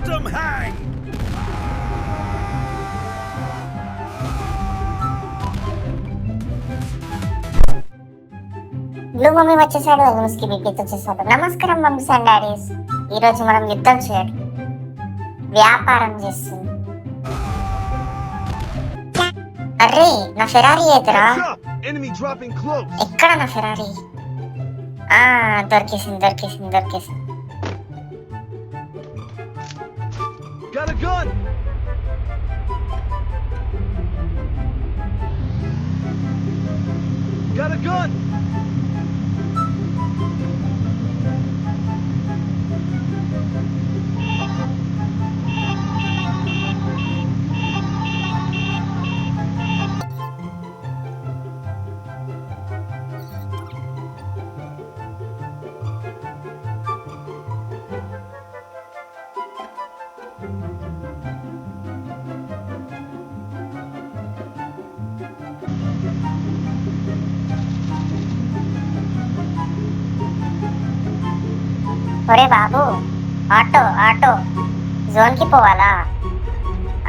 system hang! Blue mummy వచ్చేసాడు. న్యూస్కి బిగ్గిత్ వచ్చేసాడు. నమస్కారం మమ్మీస్ అండ్ డాడీస్. ఈరోజు మనం యుద్ధం చేయడం, వ్యాపారం చేస్తుంది. అరే నా ఫెరారీ ఏదిరా? ఎక్కడ నా Ferrari? దొరికేసింది దొరికేసింది దొరికేసింది. Got a gun! Got a gun! ఒరే బాబు, ఆటో ఆటో, జోన్కి పోవాలా?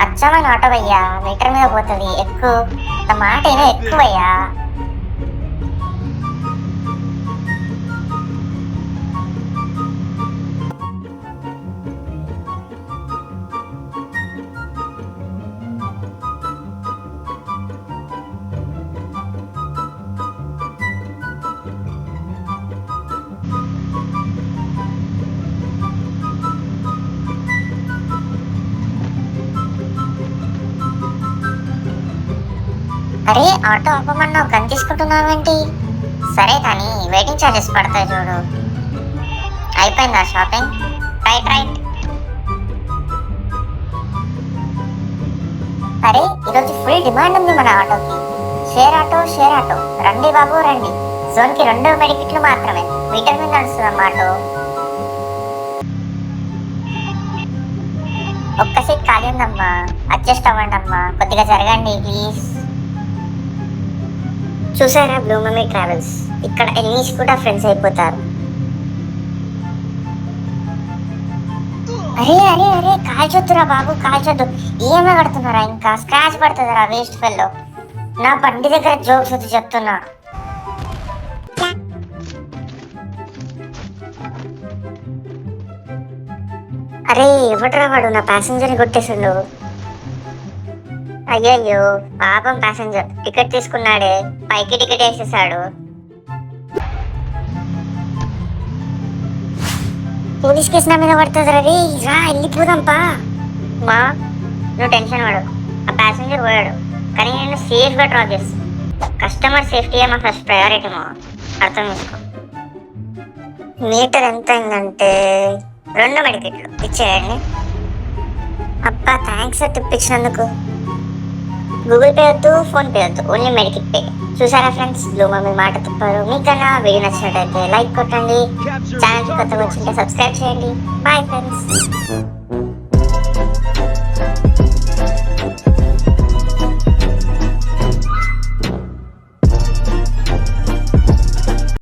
అచ్చమైన ఆటో అయ్యా, మీటర్ మీద పోతుంది. ఎక్కువ మాట ఏమో ఎక్కువయ్యా. అరే ఆటో ఆపమన్నావు, గన్ తీసుకుంటున్నావేంటి? సరే కానీ వెయిటింగ్ ఛార్జెస్ పడతాయి చూడు. అయిపోయిందా షాపింగ్? Right right. అరే ఈరోజు ఫుల్ డిమాండ్ ఉంది మన ఆటోకి. షేర్ ఆటో షేర్ ఆటో, రండి బాబు రండి. జోన్కి 2 మెడికిట్లు మాత్రమే, మీటర్ మీద నడుస్తుందమ్మా ఆటో. ఒక్క సీట్ ఖాళీ ఉందమ్మా, అడ్జస్ట్ అవ్వండి అమ్మా, కొద్దిగా జరగండి ప్లీజ్. చూసారా బ్లూ మమ్మీ ట్రావెల్స్? ఇక్కడ ఎనిమీస్ కూడా ఫ్రెండ్స్ అయిపోతారు. అరే అరే అరే కాల్చొద్దురా బాబు, కాల్చొద్దు. ఈఎంఐ కడుతున్నారా? ఇంకా స్క్రాచ్ పడుతుందిరా వేస్ట్ ఫెల్లో. నా బండి దగ్గర జోక్స్ వద్దు చెప్తున్నా. అరే ఎవడ్రా వాడు? నా ప్యాసింజర్ని కొట్టేసిండు. అయ్యయ్యో పాపం ప్యాసింజర్, టికెట్ తీసుకున్నాడే, పైకి టికెట్ వేసేసాడు. పోలీస్ కేసు నా మీద పడుతుంది. రవి రా వెళ్ళిపోదాంపా. మా నువ్వు టెన్షన్ పడు, ఆ ప్యాసింజర్ పోయాడు, కానీ నేను సేఫ్గా డ్రాప్ చేస్తాను. కస్టమర్ సేఫ్టీయే మా ఫస్ట్ ప్రయారిటీ మా, అర్థం చేసుకో. మీటర్ ఎంత అయిందంటే 2 మెడికెట్లు ఇచ్చేయండి. అబ్బా థ్యాంక్స్ టిప్ ఇచ్చినందుకు. గూగుల్ పే వద్దు, ఫోన్ పే వద్దు, ఓన్లీ మెడికిట్ పే. చూసారా ఫ్రెండ్స్, బ్లూ మమ్మీ మాట తిప్పారు. మీకన్నా వీడియో నచ్చినట్టయితే లైక్ కొట్టండి, ఛానల్కి కొత్తగా వచ్చింటే సబ్స్క్రైబ్ చేయండి. Bye friends.